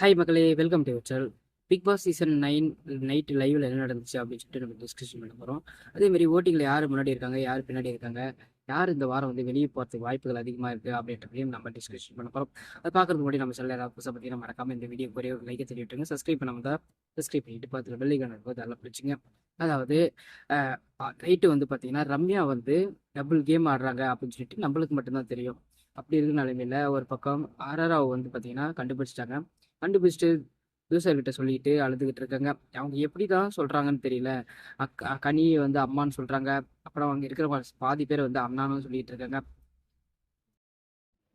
Hi மக்களே, welcome to channel. Bigg Boss season 9 night லைவ்ல என்ன நடந்துச்சு அப்படின்னு சொல்லிட்டு நம்ம டிஸ்கஷன் பண்ண போகிறோம். அதேமாதிரி ஓட்டிங்கில் யார் முன்னாடி இருக்காங்க, யார் பின்னாடி இருக்காங்க, யார் இந்த வாரம் வந்து வெளியே போகிறதுக்கு வாய்ப்புகள் அதிகமாக இருக்குது அப்படின்றதையும் நம்ம டிஸ்கஷன் பண்ண போகிறோம். அதை பார்க்கறதுக்கு முன்னாடி நம்ம சேனல் ஏதாவது புதுசாக பார்த்தீங்கன்னா மறக்காம இந்த வீடியோ ஒரே ஒரு லைக்கை தெரிவிட்டுருங்க. சப்ஸ்கிரைப் பண்ணாமல் தான் சப்ஸ்கிரைப் பண்ணிட்டு பார்த்துட்டு பெல்லைக்கான இருக்கும், அதெல்லாம் பிடிச்சிங்க. அதாவது நைட்டு வந்து பார்த்தீங்கன்னா ரம்யா வந்து டபுள் கேம் ஆடுறாங்க அப்படின்னு சொல்லிட்டு நம்மளுக்கு மட்டும்தான் தெரியும். அப்படி இருக்கிற நிலைமையில ஒரு பக்கம் ஆர்ஆர்ஆவை வந்து பார்த்தீங்கன்னா கண்டுபிடிச்சிட்டாங்க. கண்டுபிடிச்சிட்டு விவசாயிகிட்ட சொல்லிட்டு அழுதுகிட்டு இருக்காங்க. அவங்க எப்படி தான் சொல்றாங்கன்னு தெரியல. கனியை வந்து அம்மான்னு சொல்றாங்க. அப்புறம் அங்க இருக்கிற பாதி பேர் வந்து அண்ணான்னு சொல்லிட்டு இருக்காங்க.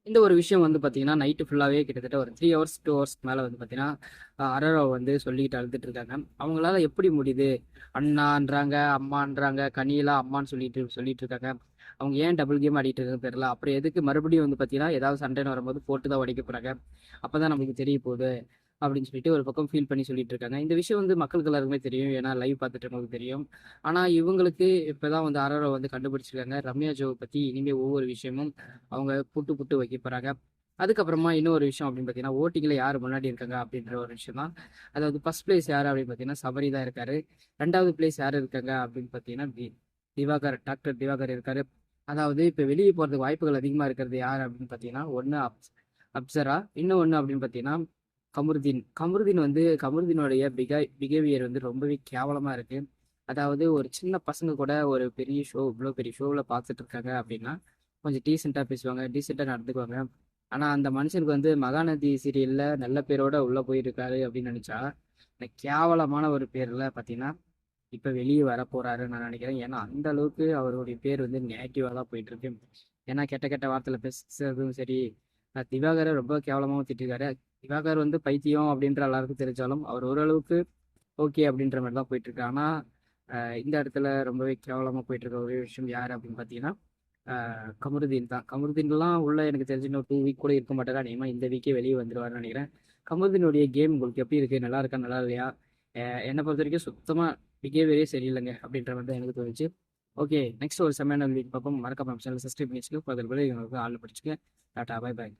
இந்த ஒரு விஷயம் வந்து பார்த்தீங்கன்னா நைட்டு ஃபுல்லாகவே கிட்டத்தட்ட ஒரு 3 ஹவர்ஸ் 2 ஹவர்ஸ்க்கு மேலே வந்து பார்த்தீங்கன்னா அரரோ வந்து சொல்லிக்கிட்டு அழுதுட்டு இருக்காங்க. அவங்களால எப்படி முடியுது? அண்ணான்றாங்க, அம்மான்றாங்க, கனியெல்லாம் அம்மான்னு சொல்லிட்டு இருக்காங்க. அவங்க ஏன் டபுள் கேம் ஆடிட்டு இருக்குன்னு தெரியல. அப்புறம் எதுக்கு மறுபடியும் வந்து பார்த்தீங்கன்னா ஏதாவது சண்டைன்னு வரும்போது போட்டு தான் உடைக்க போறாங்க. அப்பதான் நமக்கு தெரிய போகுது அப்படின்னு சொல்லிட்டு ஒரு பக்கம் ஃபீல் பண்ணி சொல்லிட்டு இருக்காங்க. இந்த விஷயம் வந்து மக்களுக்கு எல்லாருக்குமே தெரியும். ஏன்னா லைவ் பார்த்துட்டு இருக்கவங்களுக்கு தெரியும். ஆனா இவங்களுக்கு இப்பதான் வந்து அரரோ வந்து கண்டுபிடிச்சிருக்காங்க. ரம்யா ஜோவை பத்தி இனிமே ஒவ்வொரு விஷயமும் அவங்க புட்டு புட்டு வைக்க போறாங்க. அதுக்கப்புறமா இன்னொரு விஷயம் அப்படின்னு பார்த்தீங்கன்னா ஓட்டிங்கில் யார் முன்னாடி இருக்காங்க அப்படின்ற ஒரு விஷயம் தான். அதாவது ஃபர்ஸ்ட் பிளேஸ் யார் அப்படின்னு பார்த்தீங்கன்னா சபரி தான் இருக்காரு. 2வது பிளேஸ் யார் இருக்காங்க அப்படின்னு பார்த்தீங்கன்னா திவாகர், டாக்டர் திவாகர் இருக்காரு. அதாவது இப்போ வெளியே போகிறதுக்கு வாய்ப்புகள் அதிகமாக இருக்கிறது யார் அப்படின்னு பார்த்தீங்கன்னா ஒன்று அப்சரா, இன்னும் ஒன்று அப்படின்னு பார்த்தீங்கன்னா கமருதீன். கமருதீனுடைய பிஹேவியர் வந்து ரொம்பவே கேவலமாக இருக்கு. அதாவது ஒரு சின்ன பசங்க கூட ஒரு பெரிய ஷோ, இவ்வளோ பெரிய ஷோவில் பார்த்துட்டு இருக்காங்க அப்படின்னா கொஞ்சம் டீசெண்டாக பேசுவாங்க, டீசெண்டாக நடந்துக்குவாங்க. ஆனால் அந்த மனுஷனுக்கு வந்து மகாநதி சீரியலில் நல்ல பேரோட உள்ளே போயிருக்காரு அப்படின்னு நினச்சா இந்த கேவலமான ஒரு பேரில் பார்த்தீங்கன்னா இப்போ வெளியே வர போறாருன்னு நான் நினைக்கிறேன். ஏன்னா அந்த அளவுக்கு அவருடைய பேர் வந்து நெகட்டிவாக தான் போயிட்டு இருக்கு. ஏன்னா கெட்ட கெட்ட வார்த்தையில் பேசுறதும் சரி, திவாகரை ரொம்ப கேவலமாகவும் திட்டிருக்காரு. திவாகர் வந்து பைத்தியம் அப்படின்ற எல்லாருக்கும் தெரிஞ்சாலும் அவர் ஓரளவுக்கு ஓகே அப்படின்ற மாதிரி தான் போயிட்டு இருக்கு. ஆனால் இந்த இடத்துல ரொம்பவே கேவலமாக போயிட்டு இருக்க ஒரே விஷயம் யார் அப்படின்னு பார்த்தீங்கன்னா கமருதீன் தான். கமருதீன்லாம் உள்ள எனக்கு தெரிஞ்சு இன்னும் 2 வீக் கூட இருக்க மாட்டாரா. நேமா இந்த வீக்கே வெளியே வந்துடுவாருன்னு நினைக்கிறேன். கமருதீனுடைய கேம் உங்களுக்கு எப்படி இருக்கு? நல்லா இருக்கா, நல்லா இல்லையா? என்னை பொறுத்த வரைக்கும் சுத்தமாக பிஹேவியரே சரியில்லைங்க அப்படின்ற மாதிரி தான் எனக்கு தோணுச்சு. ஓகே, நெக்ஸ்ட் ஒரு செம்மையான வீக் பார்ப்போம். மறக்காம சேனல் சப்ஸ்கிரைப் பண்ணி வச்சுக்கோ. அதில் கூட உங்களுக்கு ஆள் படிச்சுக்க. Tata, bye bye.